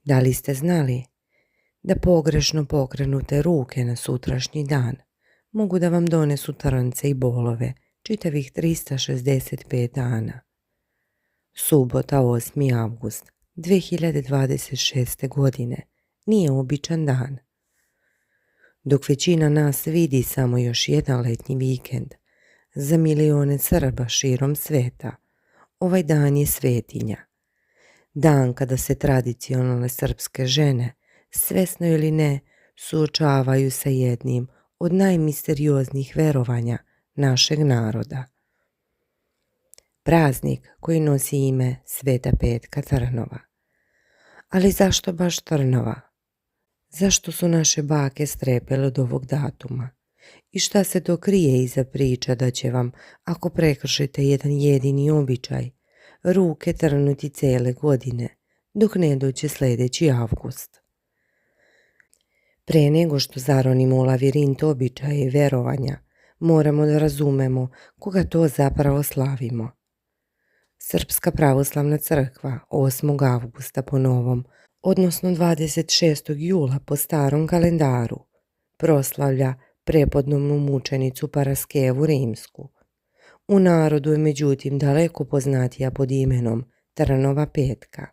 Da li ste znali da pogrešno pokrenute ruke na sutrašnji dan mogu da vam donesu trnce i bolove čitavih 365 dana? Subota 8. avgust 2026. godine nije običan dan. Dok većina nas vidi samo još jedan letnji vikend, za milione Srba širom sveta, ovaj dan je svetinja. Dan kada se tradicionalne srpske žene, svesno ili ne, suočavaju sa jednim od najmisterioznijih verovanja našeg naroda. Praznik koji nosi ime Sveta Petka Trnova. Ali zašto baš Trnova? Zašto su naše bake strepele od ovog datuma? I šta se to krije iza priča da će vam, ako prekršite jedan jedini običaj, ruke trnuti cele godine, dok ne dođe sljedeći avgust? Pre nego što zaronimo u lavirint običaja i verovanja, moramo da razumemo koga to zapravo slavimo. Srpska pravoslavna crkva 8. avgusta po novom, odnosno 26. jula po starom kalendaru, proslavlja prepodobnu mučenicu Paraskevu Rimsku. U narodu je međutim daleko poznatija pod imenom Trnova petka,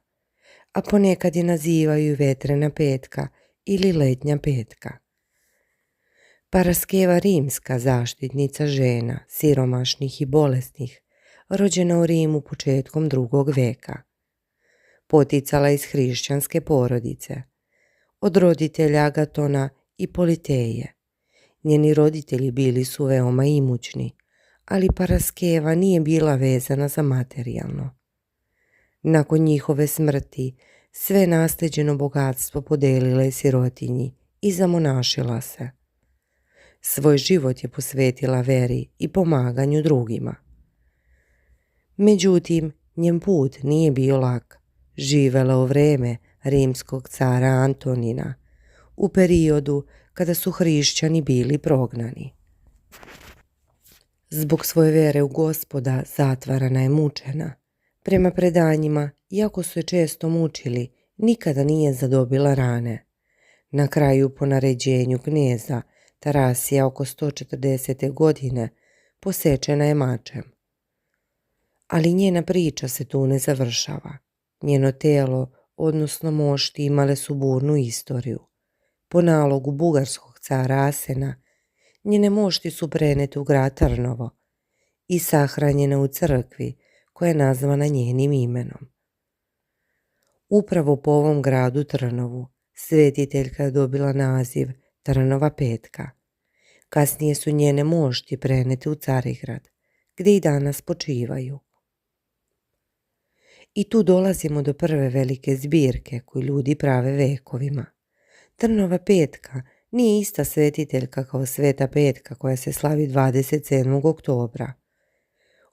a ponekad je nazivaju i Vetrena petka ili Letnja petka. Paraskeva Rimska, zaštitnica žena, siromašnih i bolesnih, rođena u Rimu početkom 2. veka. Poticala iz hrišćanske porodice, od roditelja Agatona i Politeje. Njeni roditelji bili su veoma imućni, ali Paraskeva nije bila vezana za materijalno. Nakon njihove smrti, sve nasleđeno bogatstvo podelila je sirotinji i zamonašila se. Svoj život je posvetila veri i pomaganju drugima. Međutim, njen put nije bio lak. Živela u vreme rimskog cara Antonina, u periodu kada su hrišćani bili prognani. Zbog svoje vere u Gospoda zatvarana je mučena. Prema predanjima, iako su je često mučili, nikada nije zadobila rane. Na kraju, po naređenju kneza Tarasija oko 140. godine, posečena je mačem. Ali njena priča se tu ne završava. Njeno telo, odnosno mošti, imale su burnu istoriju. Po nalogu bugarskog cara Asena, njene mošti su prenete u grad Trnovo i sahranjene u crkvi koja je nazvana njenim imenom. Upravo po ovom gradu Trnovu svetiteljka je dobila naziv Trnova petka. Kasnije su njene mošti prenete u Carigrad, gdje i danas počivaju. I tu dolazimo do prve velike zbirke koju ljudi prave vekovima. Trnova petka nije ista svetiteljka kao Sveta petka koja se slavi 27. oktobra.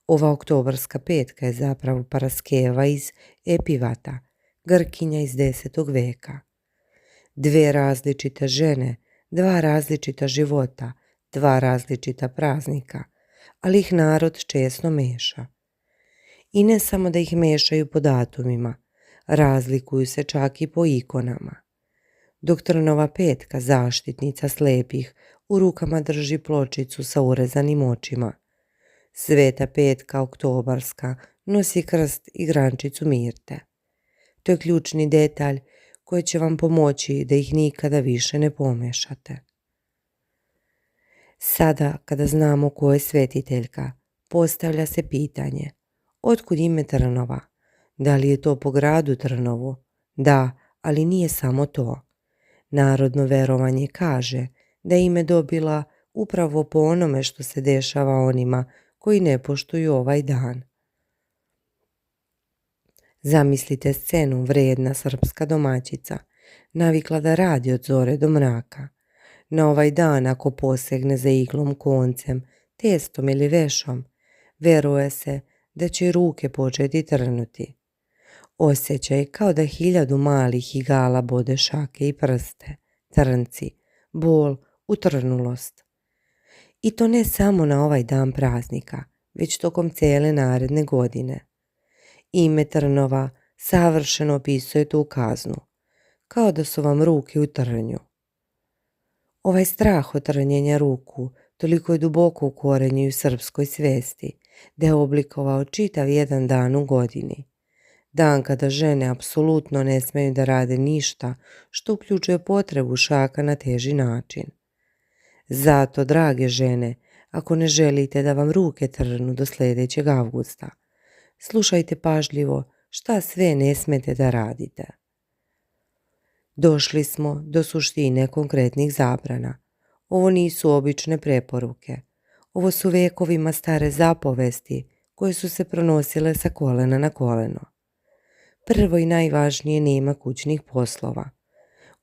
Ova oktobarska petka je zapravo Paraskeva iz Epivata, Grkinja iz 10. veka. Dve različite žene, dva različita života, dva različita praznika, ali ih narod često meša. I ne samo da ih mešaju po datumima, razlikuju se čak i po ikonama. Dok Trnova petka, zaštitnica slepih, u rukama drži pločicu sa urezanim očima, Sveta petka oktobarska nosi krst i grančicu mirte. To je ključni detalj koji će vam pomoći da ih nikada više ne pomešate. Sada, kada znamo ko je svetiteljka, postavlja se pitanje: otkud ime Trnova? Da li je to po gradu Trnovu? Da, ali nije samo to. Narodno verovanje kaže da je ime dobila upravo po onome što se dešava onima koji ne poštuju ovaj dan. Zamislite scenu: vredna srpska domaćica, navikla da radi od zore do mraka. Na ovaj dan, ako posegne za iglom, koncem, testom ili vešom, veruje se da će ruke početi trnuti. Osjećaj kao da 1000 malih igala bode šake i prste, trnci, bol, utrnulost. I to ne samo na ovaj dan praznika, već tokom cijele naredne godine. Ime Trnova savršeno opisuje tu kaznu. kao da su vam ruke u trnju. Ovaj strah od trnjenja ruku toliko je duboko ukorenjen u srpskoj svesti da je oblikovao čitav jedan dan u godini. Dan kada žene apsolutno ne smeju da rade ništa što uključuje potrebu šaka na teži način. Zato, drage žene, ako ne želite da vam ruke trnu do sljedećeg avgusta, slušajte pažljivo šta sve ne smete da radite. Došli smo do suštine konkretnih zabrana. Ovo nisu obične preporuke. Ovo su vekovima stare zapovesti koje su se pronosile sa kolena na koleno. Prvo i najvažnije, nema kućnih poslova.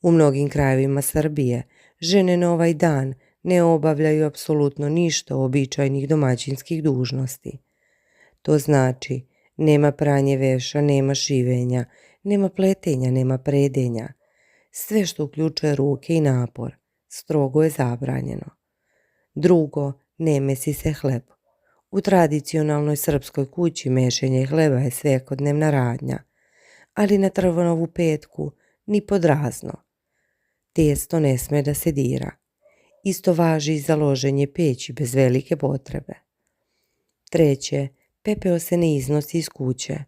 U mnogim krajevima Srbije žene na ovaj dan ne obavljaju apsolutno ništa običajnih domaćinskih dužnosti. To znači, nema pranje veša, nema šivenja, nema pletenja, nema predenja. Sve što uključuje ruke i napor strogo je zabranjeno. Drugo, ne mesi se hleb. U tradicionalnoj srpskoj kući mešenje hleba je svakodnevna radnja, ali na Trnovu petku ni pod razno. Testo ne sme da se dira. Isto važi i za loženje peći bez velike potrebe. Treće, pepeo se ne iznosi iz kuće.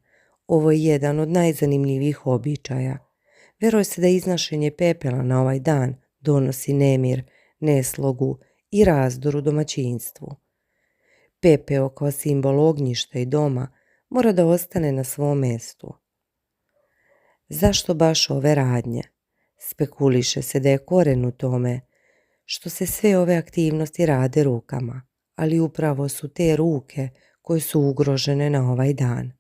Ovo je jedan od najzanimljivijih običaja. Veruje se da iznošenje pepela na ovaj dan donosi nemir, neslogu i razdor u domaćinstvu. Pepeo kao simbol ognjišta i doma mora da ostane na svom mestu. Zašto baš ove radnje? Spekuliše se da je koren u tome što se sve ove aktivnosti rade rukama, ali upravo su te ruke koje su ugrožene na ovaj dan.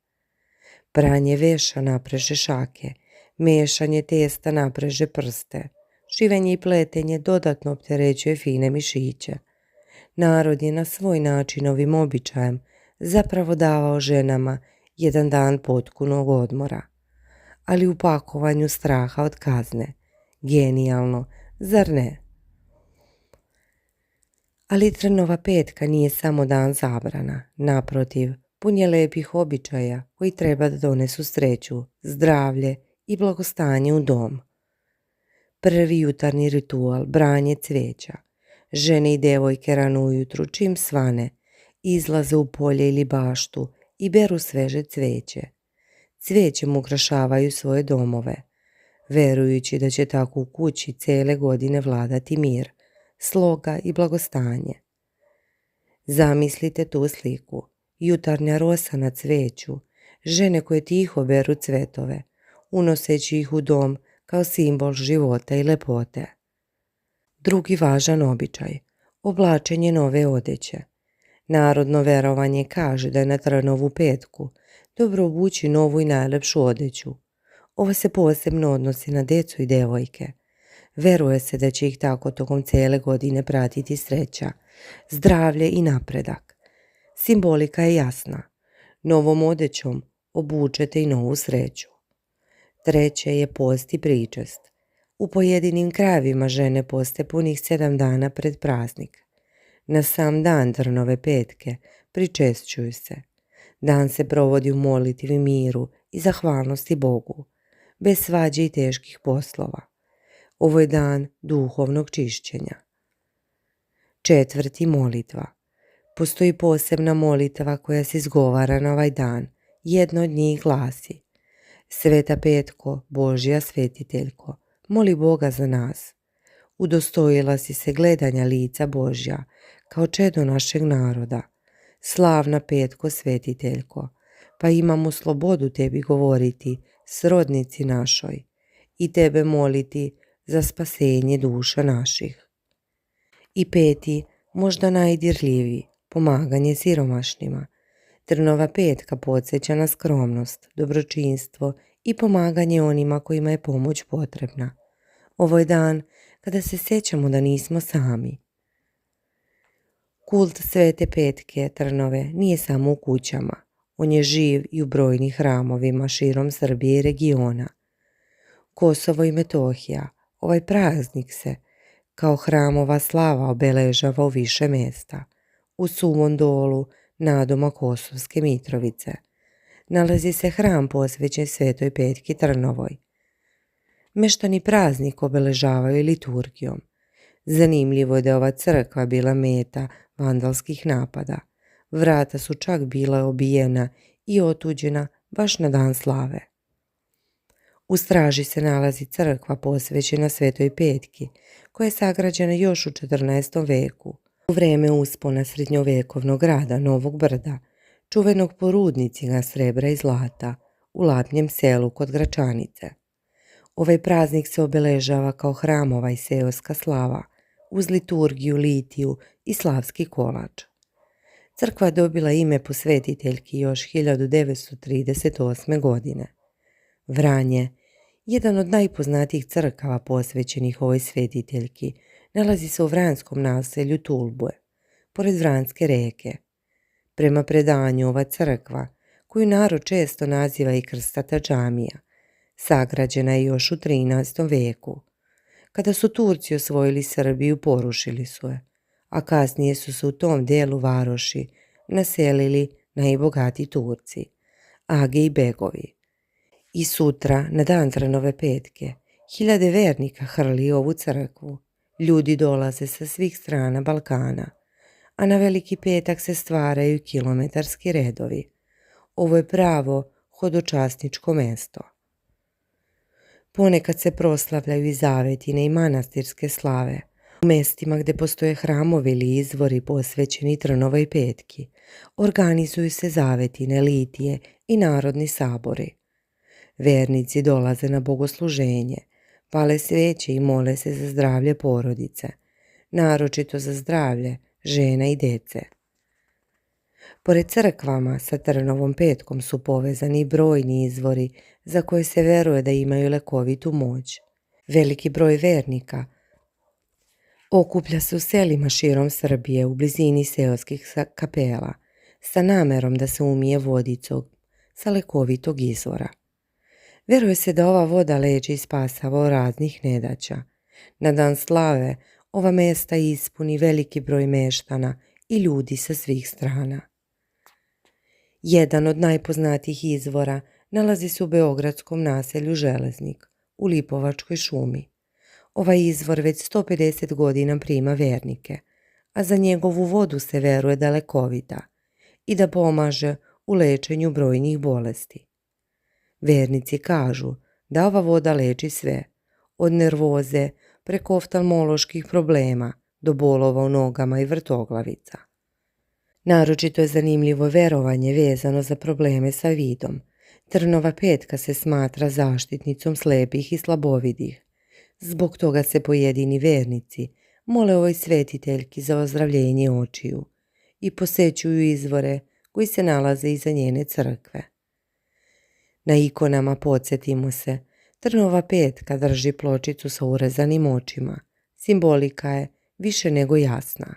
Pranje veša napreže šake, mešanje testa napreže prste, šivenje i pletenje dodatno opterećuje fine mišiće. Narod je na svoj način ovim običajem zapravo davao ženama jedan dan potpunog odmora, ali u pakovanju straha od kazne. Genijalno, zar ne? Ali Trnova petka nije samo dan zabrana, naprotiv, pun je lepih običaja koji treba da donesu sreću, zdravlje i blagostanje u dom. Prvi jutarnji ritual, branje cveća. Žene i devojke rano ujutru čim svane izlaze u polje ili baštu i beru sveže cveće. Cvećem ukrašavaju svoje domove, verujući da će tako u kući cele godine vladati mir, sloga i blagostanje. Zamislite tu sliku, jutarnja rosa na cveću, žene koje tiho beru cvetove, unoseći ih u dom kao simbol života i lepote. Drugi važan običaj, oblačenje nove odeće. Narodno verovanje kaže da je na Trnovu petku dobro obući novu i najlepšu odeću. Ovo se posebno odnosi na decu i devojke. Veruje se da će ih tako tokom cele godine pratiti sreća, zdravlje i napredak. Simbolika je jasna. Novom odećom obučete i novu sreću. Treće je post i pričest. U pojedinim krajevima žene poste punih 7 dana pred praznik. Na sam dan Trnove petke pričešćuju se. Dan se provodi u molitvi, miru i zahvalnosti Bogu, bez svađe i teških poslova. Ovo je dan duhovnog čišćenja. Četvrti, molitva. Postoji posebna molitva koja se izgovara na ovaj dan. Jedna od njih glasi: Sveta petko, Božja svetiteljko, moli Boga za nas. Udostojila si se gledanja lica Božja kao čedo našeg naroda. Slavna petko svetiteljko, pa imamo slobodu tebi govoriti, srodnici našoj, i tebe moliti za spasenje duša naših. I peti, možda najdirljiviji, pomaganje siromašnima. Trnova petka podsjeća na skromnost, dobročinstvo i pomaganje onima kojima je pomoć potrebna. Ovo je dan kada se sjećamo da nismo sami. Kult Svete petke Trnove nije samo u kućama. On je živ i u brojnim hramovima širom Srbije i regiona. Kosovo i Metohija, ovaj praznik se kao hramova slava obeležava u više mjesta. U Suvom Dolu, nadomak Kosovske Mitrovice, nalazi se hram posvećen Svetoj petki Trnovoj. Meštani praznik obeležavaju liturgijom. Zanimljivo je da je ova crkva bila meta vandalskih napada. Vrata su čak bila obijena i otuđena baš na dan slave. U straži se nalazi crkva posvećena Svetoj Petki, koja je sagrađena još u 14. veku, u vreme uspona srednjovekovnog grada Novog Brda, čuvenog po rudnicima srebra i zlata, u Lapnjem selu kod Gračanice. Ovaj praznik se obeležava kao hramova i seoska slava, uz liturgiju, litiju i slavski kolač. Crkva je dobila ime po svetiteljki još 1938. godine. Vranje, jedan od najpoznatijih crkava posvećenih ovoj svetiteljki, nalazi se u vranskom naselju Tulbuje, pored Vranske reke. Prema predanju, ova crkva, koju narod često naziva i Krstata džamija, sagrađena je još u 13. veku. Kada su Turci osvojili Srbiju, porušili su je, a kasnije su se u tom delu varoši naselili najbogatiji Turci, age i begovi. I sutra, na dan Trnove petke, hiljade vernika hrli ovu crkvu. Ljudi dolaze sa svih strana Balkana, a na Veliki petak se stvaraju kilometarski redovi. Ovo je pravo hodočasničko mesto. Ponekad se proslavljaju i zavetine i manastirske slave. U mestima gdje postoje hramovi ili izvori posvećeni Trnovoj petki, organizuju se zavetine, litije i narodni sabori. Vernici dolaze na bogosluženje, pale sveće i mole se za zdravlje porodice, naročito za zdravlje žena i dece. Pored crkvama sa Trnovom petkom su povezani brojni izvori za koje se veruje da imaju lekovitu moć. Veliki broj vernika okuplja se u selima širom Srbije u blizini seoskih kapela sa namerom da se umije vodicom sa lekovitog izvora. Veruje se da ova voda leči i spasava od raznih nedaća. Na dan slave ova mesta ispuni veliki broj meštana i ljudi sa svih strana. Jedan od najpoznatijih izvora nalazi se u beogradskom naselju Železnik, u Lipovačkoj šumi. Ovaj izvor već 150 godina prima vernike, a za njegovu vodu se veruje da je lekovita i da pomaže u lečenju brojnih bolesti. Vernici kažu da ova voda leči sve, od nervoze preko oftalmoloških problema do bolova u nogama i vrtoglavica. Naročito je zanimljivo verovanje vezano za probleme sa vidom. Trnova petka se smatra zaštitnicom slepih i slabovidih. Zbog toga se pojedini vernici mole ovoj svetiteljki za ozdravljenje očiju i posećuju izvore koji se nalaze iza njene crkve. Na ikonama podsjetimo se, Trnova petka drži pločicu sa urezanim očima. Simbolika je više nego jasna.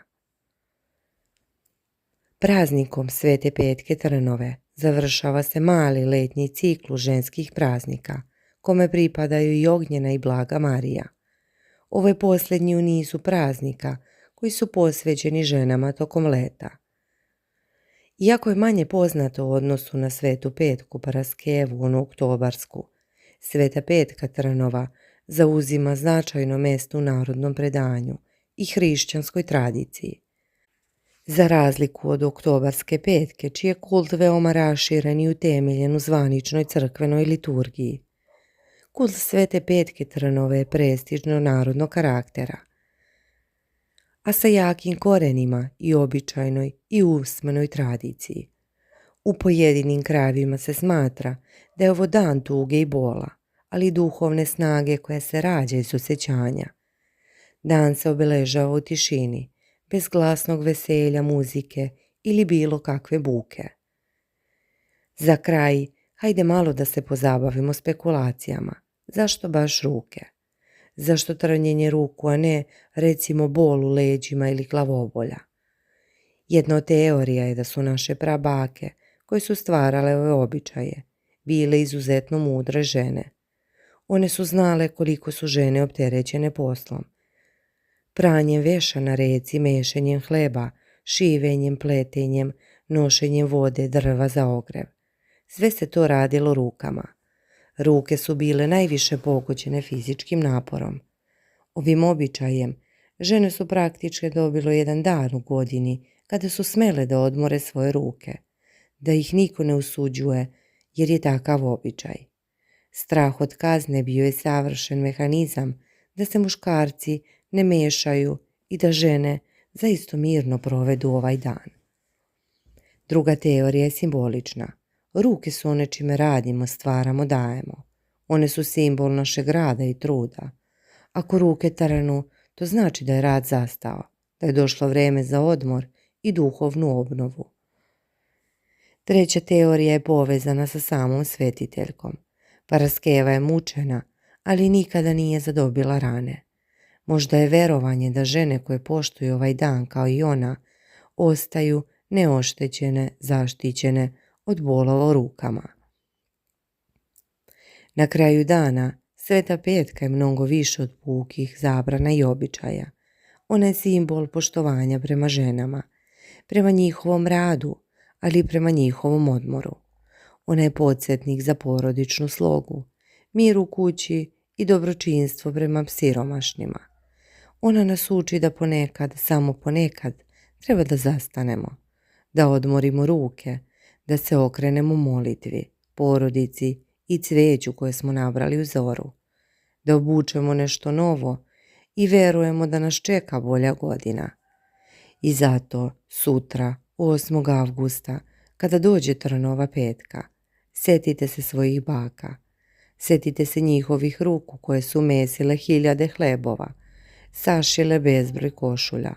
Praznikom Svete petke Trnove završava se mali letnji ciklus ženskih praznika, kome pripadaju i Ognjena i Blaga Marija. Ovo je posljednji u nizu praznika koji su posvećeni ženama tokom leta. Iako je manje poznato u odnosu na Svetu petku Paraskevu, onu oktobarsku, Sveta petka Trnova zauzima značajno mjesto u narodnom predanju i hrišćanskoj tradiciji. Za razliku od oktobarske petke, čiji je kult veoma raširen i utemeljen u zvaničnoj crkvenoj liturgiji, kult Svete petke Trnove je prestižno narodnog karaktera, a sa jakim korenima i običajnoj i usmenoj tradiciji. U pojedinim krajevima se smatra da je ovo dan tuge i bola, ali i duhovne snage koja se rađa iz osjećanja. Dan se obeležava u tišini, bez glasnog veselja, muzike ili bilo kakve buke. Za kraj, hajde malo da se pozabavimo spekulacijama. Zašto baš ruke? Zašto trnjenje ruku, a ne recimo bol u leđima ili glavobolja? Jedna od teorija je da su naše prabake, koje su stvarale ove običaje, bile izuzetno mudre žene. One su znale koliko su žene opterećene poslom. Pranjem veša na reci, mešenjem hleba, šivenjem, pletenjem, nošenjem vode, drva za ogrev. Sve se to radilo rukama. Ruke su bile najviše pogođene fizičkim naporom. Ovim običajem žene su praktički dobile jedan dan u godini kada su smele da odmore svoje ruke, da ih niko ne usuđuje jer je takav običaj. Strah od kazne bio je savršen mehanizam da se muškarci ne mešaju i da žene zaista mirno provedu ovaj dan. Druga teorija je simbolična. Ruke su one čime radimo, stvaramo, dajemo. One su simbol našeg rada i truda. Ako ruke trnu, to znači da je rad zastao, da je došlo vreme za odmor i duhovnu obnovu. Treća teorija je povezana sa samom svetiteljkom. Paraskeva je mučena, ali nikada nije zadobila rane. Možda je verovanje da žene koje poštuju ovaj dan kao i ona ostaju neoštećene, zaštićene od bolova u rukama. Na kraju dana, Sveta petka je mnogo više od pukih zabrana i običaja. Ona je simbol poštovanja prema ženama, prema njihovom radu, ali i prema njihovom odmoru. Ona je podsjetnik za porodičnu slogu, mir u kući i dobročinstvo prema siromašnima. Ona nas uči da ponekad, samo ponekad, treba da zastanemo, da odmorimo ruke, da se okrenemo molitvi, porodici i cveću koje smo nabrali u zoru, da obučemo nešto novo i verujemo da nas čeka bolja godina. I zato sutra, 8. avgusta, kada dođe Trnova petka, setite se svojih baka, setite se njihovih ruku koje su mesile 1000 hlebova, sašile bezbroj košulja,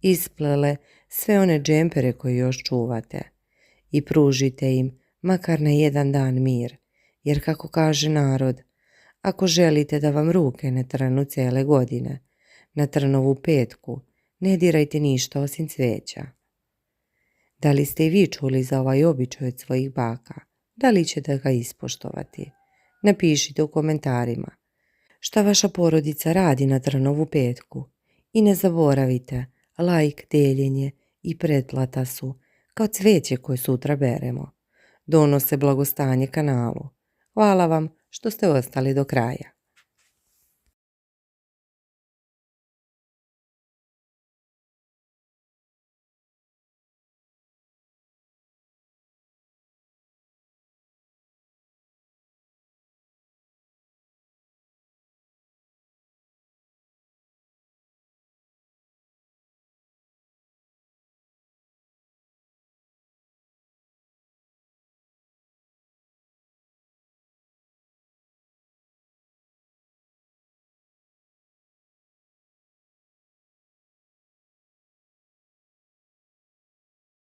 isplele sve one džempere koje još čuvate i pružite im makar na jedan dan mir, jer kako kaže narod, ako želite da vam ruke ne trnu cele godine, na Trnovu petku ne dirajte ništa osim cveća. Da li ste i vi čuli za ovaj običaj od svojih baka? Da li ćete ga ispoštovati? Napišite u komentarima šta vaša porodica radi na Trnovu petku i ne zaboravite, like, deljenje i pretplata su kao cveće koje sutra beremo. Donose blagostanje kanalu. Hvala vam što ste ostali do kraja.